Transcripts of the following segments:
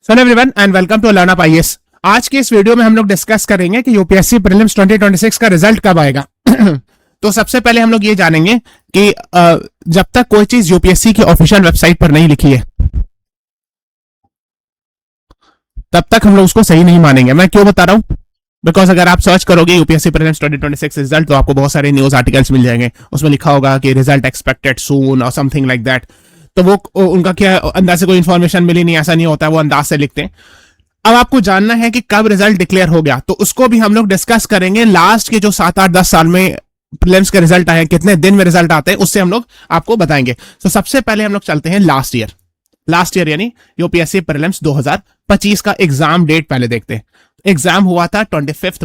Hello everyone and welcome to learn up IAS. आज के इस वीडियो में हम लोग डिस्कस करेंगे कि यूपीएससी प्रीलिम्स 2026 का रिजल्ट कब आएगा। तो सबसे पहले हम लोग ये जानेंगे कि जब तक कोई चीज यूपीएससी की ऑफिशियल वेबसाइट पर नहीं लिखी है तब तक हम लोग उसको सही नहीं मानेंगे। मैं क्यों बता रहा हूं? बिकॉज अगर आप सर्च करोगे यूपीएससी प्रीलिम्स 2026 रिजल्ट तो आपको बहुत सारे न्यूज आर्टिकल्स मिल जाएंगे। उसमें लिखा होगा कि रिजल्ट एक्सपेक्टेड सून और समथिंग लाइक दैट। तो वो उनका क्या अंदाज से कोई इन्फॉर्मेशन मिली नहीं, ऐसा नहीं होता, वो अंदाज से लिखते हैं। अब आपको जानना है कि कब रिजल्ट डिक्लेयर हो गया, तो उसको भी हम लोग डिस्कस करेंगे। लास्ट के जो 7-8-10 साल में प्रीलिम्स के रिजल्ट आए, कितने दिन में रिजल्ट आते हैं, उससे हम लोग आपको बताएंगे। तो सबसे पहले हम लोग चलते हैं लास्ट ईयर यानी यूपीएससी प्रीलिम्स 2025 का एग्जाम डेट पहले देखते हैं। एग्जाम हुआ था 25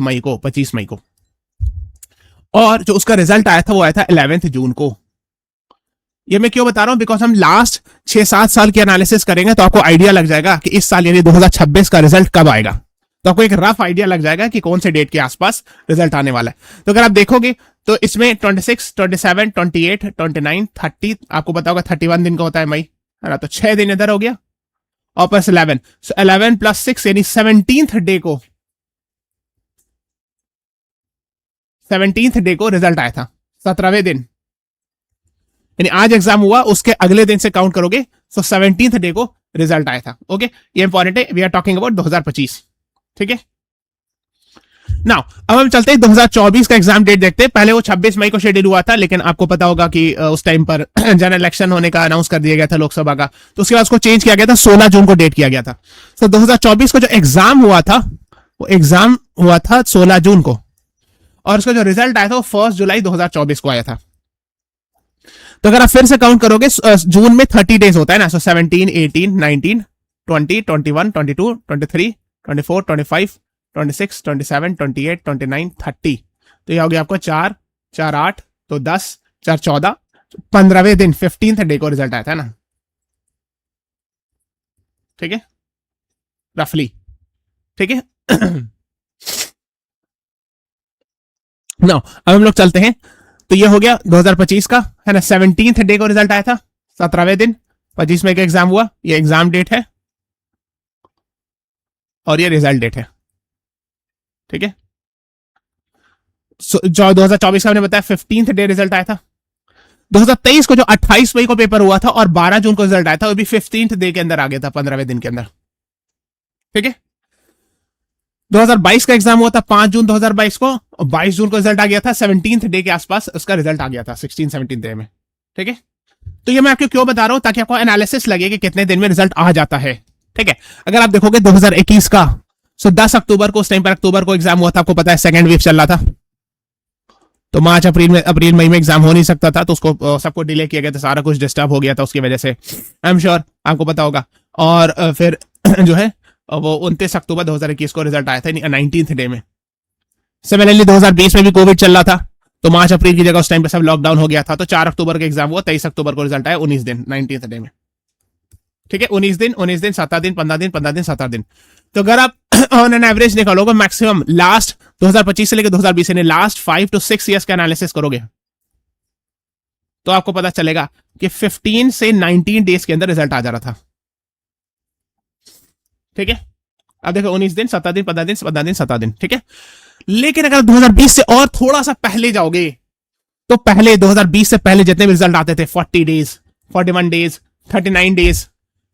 मई को, और जो उसका रिजल्ट आया था वो आया था 11 जून को। ये मैं क्यों बता रहा हूं? बिकॉज हम लास्ट 6-7 साल की एनालिसिस करेंगे तो आपको आइडिया लग जाएगा कि इस साल यानी 2026 का रिजल्ट कब आएगा। तो आपको एक रफ आइडिया लग जाएगा कि कौन से डेट के आसपास रिजल्ट आने वाला है। तो अगर आप देखोगे तो इसमें 26, 27, 28, 29, 30, आपको पता होगा 31 दिन का होता है मई, है ना? तो 6 दिन इधर हो गया और प्लस 11, 11 + 6 यानी 17th डे को रिजल्ट आया था। 17वें दिन यानी आज एग्जाम हुआ, उसके अगले दिन से काउंट करोगे तो 17th डे को रिजल्ट आया था। ओके, ये इंपॉर्टेंट है। We are talking about 2025। ठीक है, नाउ अब हम चलते हैं 2024 का एग्जाम डेट देखते हैं। पहले वो 26 मई को शेड्यूल हुआ था, लेकिन आपको पता होगा कि उस टाइम पर जनरल इलेक्शन होने का अनाउंस कर दिया गया था लोकसभा का, तो उसके बाद उसको चेंज किया गया था, 16 जून को डेट किया गया था। तो 2024 को जो एग्जाम हुआ था वो एग्जाम हुआ था 16 जून को, और उसका जो रिजल्ट आया था वो 1 जुलाई 2024 को आया था। तो अगर आप फिर से काउंट करोगे, जून में 30 डेज होता है ना, सो 17, 18, 19, 20, 21, 22, 23, 24, 25, 26, 27, 28, 29, 30। तो यह हो गया आपको 4, 4, 8, तो 10, 4, 14, 15वें दिन 15th डे को रिजल्ट आया था ना। ठीक है, रफली। ठीक है, नाउ अब हम लोग चलते हैं। तो ये हो गया 2025 का, है ना। 17th डे को रिजल्ट आया था, 17वें दिन, 25 मई का एग्जाम हुआ। ये एग्जाम डेट है और ये रिजल्ट डेट है। ठीक है, जो 2024 का हमने बताया 15th डे रिजल्ट आया था। 2023 को जो 28 मई को पेपर हुआ था और 12 जून को रिजल्ट आया था, वो भी 15th डे के अंदर आ गया था, 15वें दिन के अंदर। ठीक है, 2022 का एग्जाम हुआ था 5 जून 2022 को, और 22 जून को रिजल्ट आ गया था। 17th डे के आसपास उसका रिजल्ट आ गया था, 16-17 डे में। ठीक है, तो ये मैं आपको क्यों बता रहा हूं, ताकि आपको एनालिसिस लगे कि कितने दिन में रिजल्ट आ जाता है। ठीक है, अगर आप देखोगे 2021 का, 10 अक्टूबर को, उस टाइम पर अक्टूबर को एग्जाम हुआ था, आपको पता है सेकेंड वेव चल रहा था, तो मार्च अप्रैल मई में एग्जाम हो नहीं सकता था, तो उसको सबको डिले किया गया था, सारा कुछ डिस्टर्ब हो गया था उसकी वजह से। आई एम श्योर आपको पता होगा। और फिर जो है वो 29 अक्टूबर 2021 को रिजल्ट आया था, 19th डे में। सिमिलरली 2020 में भी कोविड चल रहा था, तो मार्च अप्रैल की जगह उस टाइम पे सब लॉकडाउन हो गया था, तो 4 अक्टूबर का एग्जाम हुआ, 23 अक्टूबर को रिजल्ट आया, 19 दिन 19th डे में। ठीक है, 19 दिन 17 दिन 15 दिन 15 दिन 17 दिन। तो अगर आप ऑन एन एवरेज निकालोगे, मैक्सिमम लास्ट 2025 से लेकर 2020 यानी लास्ट 5 to 6 ईयर्स का एनालिसिस करोगे, तो आपको पता चलेगा कि 15 से 19 डेज के अंदर रिजल्ट आ जा रहा था। ठीक है, अब देखो 19 दिन 17 दिन 15 दिन 15 दिन 17 दिन। ठीक है, लेकिन अगर 2020 से और थोड़ा सा पहले जाओगे, तो पहले 2020 से पहले जितने भी रिजल्ट आते थे, 40 days, 41 days, 39 days,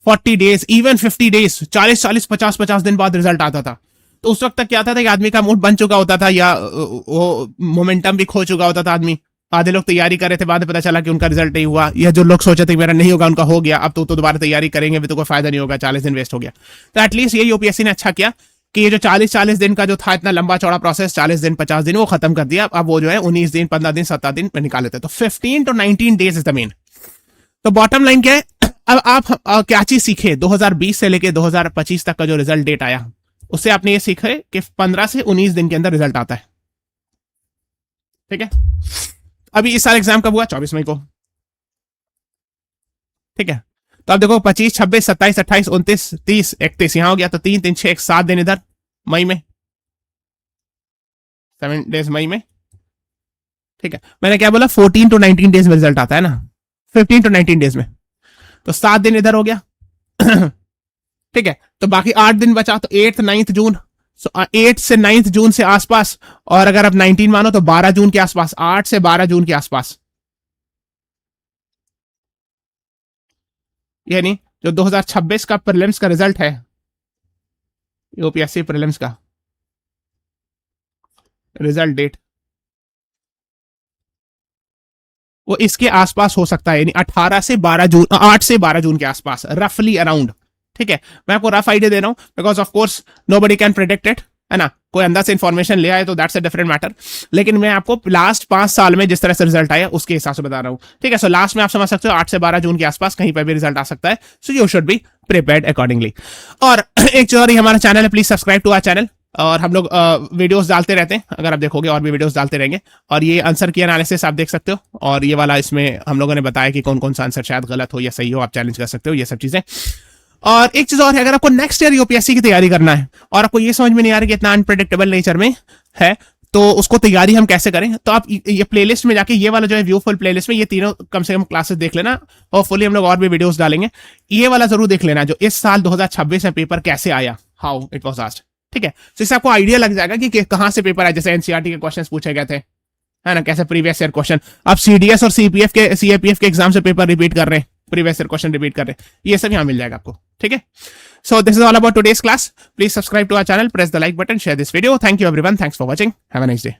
40 days, even 50 days, 40 50 दिन बाद रिजल्ट आता था। तो उस वक्त तक क्या था कि आदमी का मूड बन चुका होता था, या वो मोमेंटम भी खो चुका होता था आदमी। आधे लोग तैयारी कर रहे थे, बाद में पता चला कि उनका रिजल्ट नहीं हुआ, या जो लोग सोचे थे मेरा नहीं होगा उनका हो गया। अब तो दोबारा तैयारी करेंगे भी तो कोई फायदा नहीं होगा, 40 दिन वेस्ट हो गया। तो एटलीस्ट ये यूपीएससी ने अच्छा किया कि ये जो 40 दिन का जो था इतना लंबा चौड़ा प्रोसेस, 40 दिन 50 दिन, वो खत्म कर दिया। अब वो जो है 19 दिन 15 दिन 17 दिन में निकाल लेते। तो 15 to 19 days is the main. तो बॉटम लाइन क्या है, अब आप क्या चीज सीखे 2020 से लेके 2025 तक का जो रिजल्ट डेट आया, उससे आपने ये सीखा है कि 15 से 19 दिन के अंदर रिजल्ट आता है। ठीक है, अभी इस साल एग्जाम कब हुआ? 24 मई को। ठीक है, तो आप देखो 25, 26, 27, 28, 29, 30, 31 यहां हो गया, तो 3, 3, 6, 7 दिन इधर मई में, 7 डेज मई में। ठीक है, मैंने क्या बोला? 14 to 19 डेज में रिजल्ट आता है ना, 15 to 19 डेज में, तो 7 दिन इधर हो गया। ठीक है, तो बाकी 8 दिन बचा, तो 8th 9th जून, 8 से 9th जून से आसपास, और अगर आप 19 मानो तो 12 जून के आसपास, 8 से 12 जून के आसपास। यानी जो 2026 का प्रीलिम्स का रिजल्ट है, यूपीएससी प्रीलिम्स का रिजल्ट डेट, वो इसके आसपास हो सकता है, यानी 18 से 12 जून, 8 से 12 जून के आसपास, रफली अराउंड। ठीक है, मैं आपको रफ आइडिया दे रहा हूं, because of course nobody can predict it, है ना, कोई अंदर से इन्फॉर्मेशन ले आए तो दैट्स अ डिफरेंट मैटर, लेकिन मैं आपको लास्ट 5 साल में जिस तरह से रिजल्ट आया उसके हिसाब से बता रहा हूं। ठीक है, सो लास्ट में आप समझ सकते हो 8 से 12 जून के आसपास कहीं पर भी रिजल्ट आ सकता है, so you should be prepared accordingly. और एक चीज और, हमारा चैनल है, please subscribe to our channel, और हम लोग वीडियोस डालते रहते हैं, अगर आप देखोगे और भी वीडियोस डालते रहेंगे। और ये आंसर की एनालिसिस आप देख सकते हो, और ये वाला इसमें हम लोगों ने बताया कि कौन कौन सा आंसर शायद गलत हो या सही हो, आप चैलेंज कर सकते हो, ये सब चीजें। और एक चीज और है, अगर आपको नेक्स्ट ईयर यूपीएससी की तैयारी करना है और आपको ये समझ में नहीं आ रहा कि इतना अनप्रेडिक्टेबल नेचर में है, तो उसको तैयारी हम कैसे करें, तो आप ये प्लेलिस्ट में जाके, ये वाला जो है व्यूफुल प्लेलिस्ट में, ये तीनों कम से कम क्लासेस देख लेना, और फुली हम लोग और भी वीडियोस डालेंगे। ये वाला जरूर देख लेना जो इस साल 2026 में पेपर कैसे आया, हाउ इट वाज आस्क्ड। ठीक है, तो इससे आपको आइडिया लग जाएगा कि कहां से पेपर आया, जैसे एनसीईआरटी के क्वेश्चंस पूछे गए थे, है ना, कैसे प्रीवियस ईयर क्वेश्चन, आप सीडीएस और सीएपीएफ के एग्जाम से पेपर रिपीट कर रहे हैं, प्रीवियस ईयर क्वेश्चन रिपीट कर रहे हैं, ये सब यहां मिल जाएगा आपको। ठीक है, so this is all about today's class. Please subscribe to our channel, press the like button, share this video. Thank you everyone, thanks for watching, have a nice day.